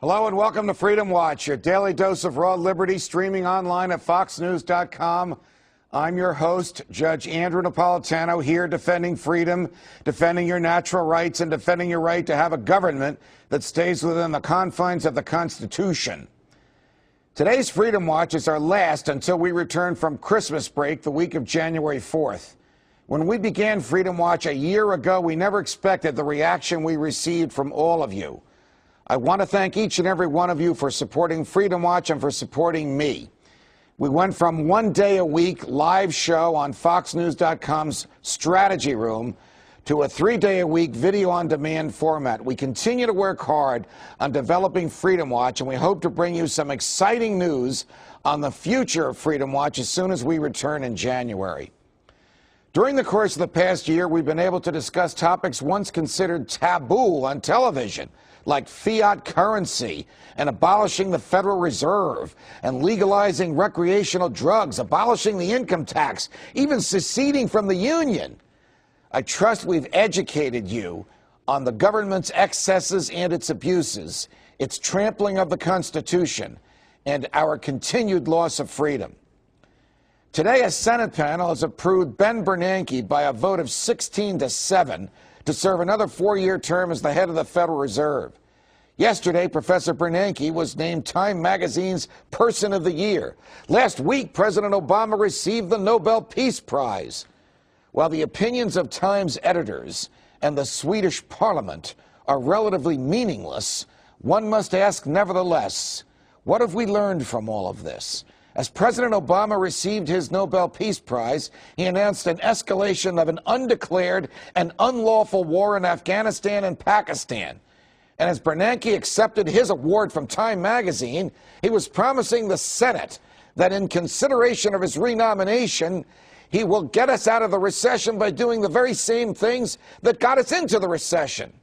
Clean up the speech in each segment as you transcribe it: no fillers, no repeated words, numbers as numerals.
Hello and welcome to Freedom Watch, your daily dose of raw liberty, streaming online at foxnews.com. I'm your host, Judge Andrew Napolitano, here defending freedom, defending your natural rights, and defending your right to have a government that stays within the confines of the Constitution. Today's Freedom Watch is our last until we return from Christmas break the week of January 4th. When we began Freedom Watch a year ago, we never expected the reaction we received from all of you. I want to thank each and every one of you for supporting Freedom Watch and for supporting me. We went from 1 day a week live show on foxnews.com's Strategy Room to a 3-day a week video on demand format. We continue to work hard on developing Freedom Watch, and we hope to bring you some exciting news on the future of Freedom Watch as soon as we return in January. During the course of the past year, we've been able to discuss topics once considered taboo on television, like fiat currency and abolishing the Federal Reserve and legalizing recreational drugs, abolishing the income tax, even seceding from the Union. I trust we've educated you on the government's excesses and its abuses, its trampling of the Constitution, and our continued loss of freedom. Today, a Senate panel has approved Ben Bernanke by a vote of 16-7 to serve another 4-year term as the head of the Federal Reserve. Yesterday, Professor Bernanke was named Time Magazine's Person of the Year. Last week, President Obama received the Nobel Peace Prize. While the opinions of Time's editors and the Swedish Parliament are relatively meaningless, one must ask nevertheless, what have we learned from all of this? As President Obama received his Nobel Peace Prize, he announced an escalation of an undeclared and unlawful war in Afghanistan and Pakistan. And as Bernanke accepted his award from Time Magazine, he was promising the Senate that in consideration of his renomination, he will get us out of the recession by doing the very same things that got us into the recession.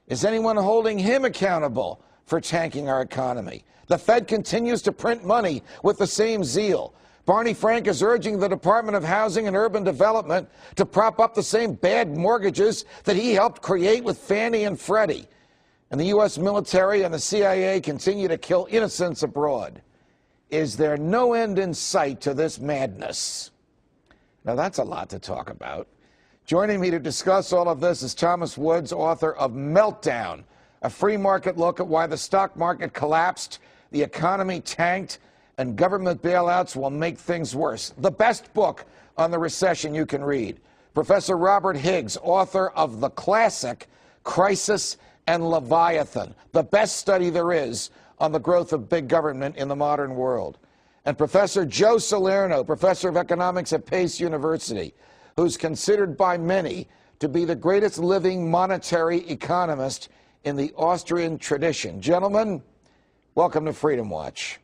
Is anyone holding him accountable for tanking our economy? The Fed continues to print money with the same zeal. Barney Frank is urging the Department of Housing and Urban Development to prop up the same bad mortgages that he helped create with Fannie and Freddie. And the U.S. military and the CIA continue to kill innocents abroad. Is there no end in sight to this madness? Now, that's a lot to talk about. Joining me to discuss all of this is Thomas Woods, author of Meltdown, a free market look at why the stock market collapsed, the economy tanked, and government bailouts will make things worse. The best book on the recession you can read. Professor Robert Higgs, author of the classic Crisis and Leviathan, the best study there is on the growth of big government in the modern world. And Professor Joe Salerno, professor of economics at Pace University, who's considered by many to be the greatest living monetary economist in the Austrian tradition. Gentlemen, welcome to Freedom Watch.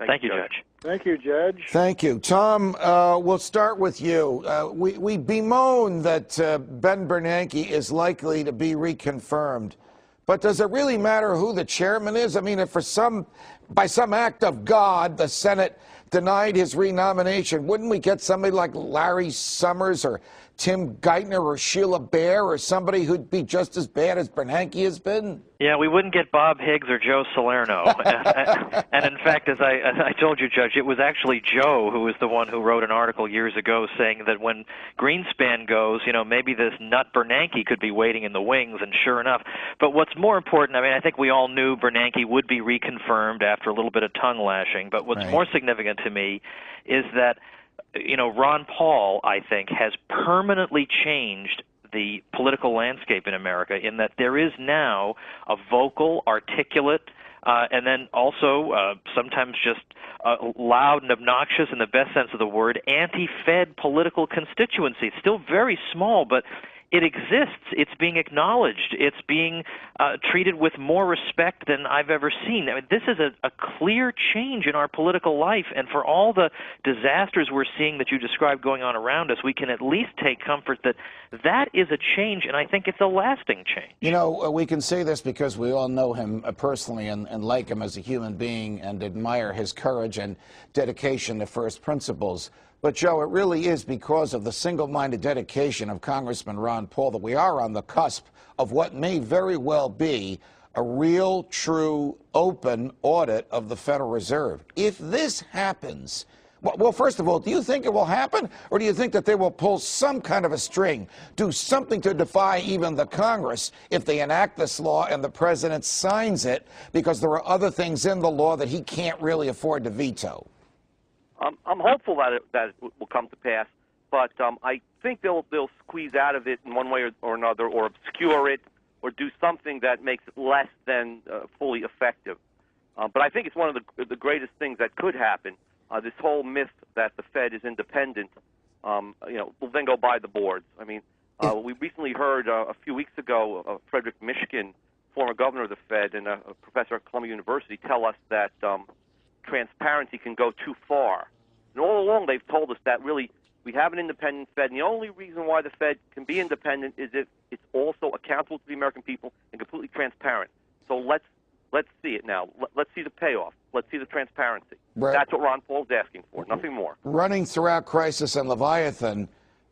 Thank you, Judge. Thank you, Judge. Thank you. Tom, we'll start with you. We bemoan that Ben Bernanke is likely to be reconfirmed. But does it really matter who the chairman is? I mean, if by some act of God, the Senate denied his renomination, wouldn't we get somebody like Larry Summers or Tim Geithner or Sheila Bair or somebody who'd be just as bad as Bernanke has been? Yeah, we wouldn't get Bob Higgs or Joe Salerno. And in fact, as I told you, Judge, it was actually Joe who was the one who wrote an article years ago saying that when Greenspan goes, maybe this nut Bernanke could be waiting in the wings, and sure enough. But what's more important, I think we all knew Bernanke would be reconfirmed after a little bit of tongue lashing, but what's more significant to me is that Ron Paul, I think, has permanently changed the political landscape in America in that there is now a vocal, articulate, and then also sometimes just loud and obnoxious, in the best sense of the word, anti-Fed political constituency. It's still very small, but it exists. It's being acknowledged. It's being treated with more respect than I've ever seen. This is a clear change in our political life, and for all the disasters we're seeing that you described going on around us, we can at least take comfort that that is a change, and I think it's a lasting change. We can say this because we all know him personally and like him as a human being and admire his courage and dedication to first principles. But, Joe, it really is because of the single-minded dedication of Congressman Ron Paul that we are on the cusp of what may very well be a real, true, open audit of the Federal Reserve. If this happens, well, first of all, do you think it will happen, or do you think that they will pull some kind of a string, do something to defy even the Congress if they enact this law and the president signs it because there are other things in the law that he can't really afford to veto? I'm hopeful that it will come to pass, but I think they'll squeeze out of it in one way or another, or obscure it, or do something that makes it less than fully effective. But I think it's one of the greatest things that could happen. This whole myth that the Fed is independent, will then go by the boards. I mean, we recently heard a few weeks ago Frederick Mishkin, former governor of the Fed and a professor at Columbia University, tell us that transparency can go too far. And all along they've told us that really we have an independent Fed, and the only reason why the Fed can be independent is if it's also accountable to the American people and completely transparent. So let's see it now. Let's see the payoff. Let's see the transparency. Right. That's what Ron Paul's asking for, nothing more. Running throughout crisis and Leviathan,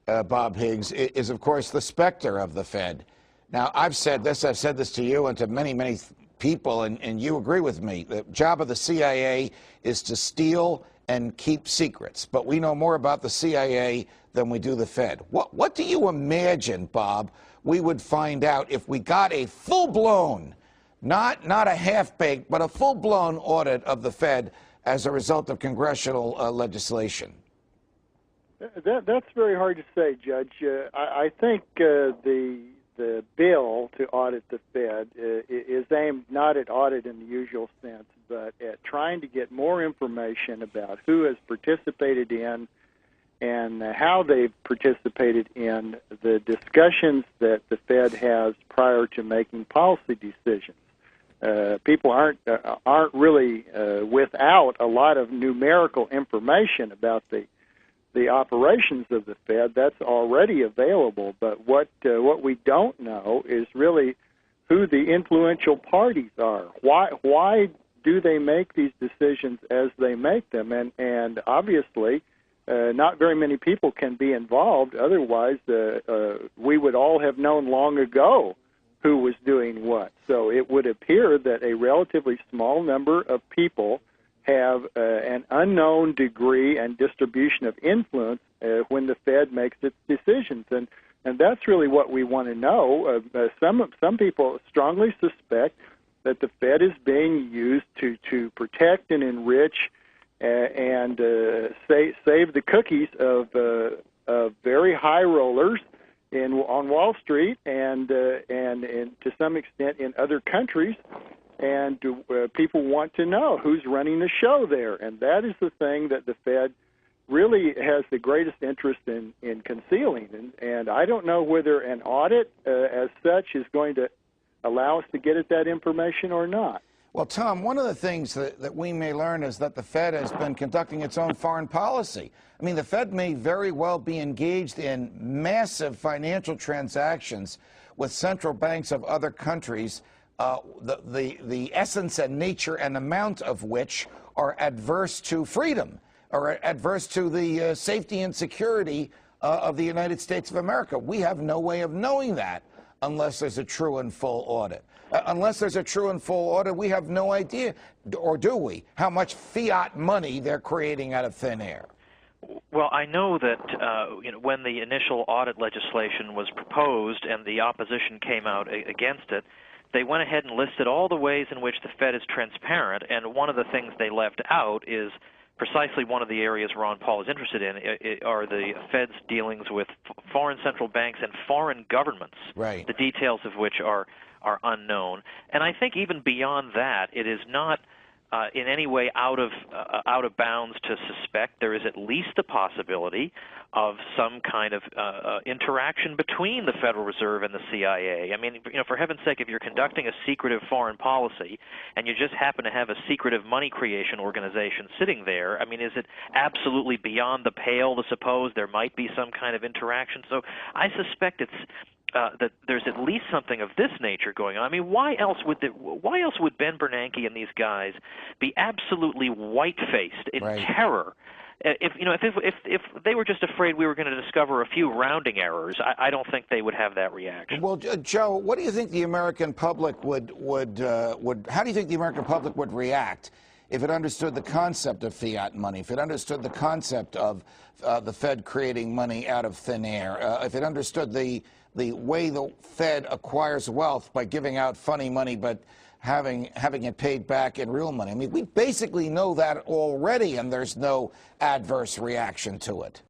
Bob Higgs, is of course the specter of the Fed. Now, I've said this to you and to many, many people, and you agree with me. The job of the CIA is to steal and keep secrets, but we know more about the CIA than we do the Fed. What do you imagine, Bob, we would find out if we got a full-blown, not a half-baked, but a full-blown audit of the Fed as a result of congressional legislation? That's very hard to say, Judge. I think the bill to audit the Fed is aimed not at audit in the usual sense, but at trying to get more information about who has participated in and how they've participated in the discussions that the Fed has prior to making policy decisions. People aren't really without a lot of numerical information about the operations of the Fed. That's already available. But what we don't know is really who the influential parties are. Why do they make these decisions as they make them? And obviously, not very many people can be involved. Otherwise, we would all have known long ago who was doing what. So it would appear that a relatively small number of people have an unknown degree and distribution of influence when the Fed makes its decisions. And that's really what we want to know. Some people strongly suspect that the Fed is being used to protect and enrich and save the cookies of very high rollers on Wall Street and to some extent in other countries, and people want to know who's running the show there, and that is the thing that the Fed really has the greatest interest in concealing, and I don't know whether an audit as such is going to allow us to get at that information or not. Well, Tom, one of the things that we may learn is that the Fed has been conducting its own foreign policy. I mean, the Fed may very well be engaged in massive financial transactions with central banks of other countries, the essence and nature and amount of which are adverse to freedom or adverse to the safety and security of the United States of America. We have no way of knowing that unless there's a true and full audit. Unless there's a true and full audit, we have no idea, or do we, how much fiat money they're creating out of thin air. Well, I know that when the initial audit legislation was proposed and the opposition came out against it, they went ahead and listed all the ways in which the Fed is transparent, and one of the things they left out is precisely one of the areas Ron Paul is interested in are the Fed's dealings with foreign central banks and foreign governments, right, the details of which are unknown. And I think even beyond that, it is not in any way out of bounds to suspect there is at least the possibility of some kind of interaction between the Federal Reserve and the CIA. I mean, for heaven's sake, if you're conducting a secretive foreign policy and you just happen to have a secretive money creation organization sitting there, I mean, is it absolutely beyond the pale to suppose there might be some kind of interaction? So I suspect it's that there's at least something of this nature going on. I mean, why else would Ben Bernanke and these guys be absolutely white-faced in right. terror if they were just afraid we were going to discover a few rounding errors, I don't think they would have that reaction. Well, Joe, what do you think the American public would how do you think the American public would react if it understood the concept of fiat money, if it understood the concept of the Fed creating money out of thin air, if it understood the way the Fed acquires wealth by giving out funny money but having it paid back in real money? I mean, we basically know that already, and there's no adverse reaction to it.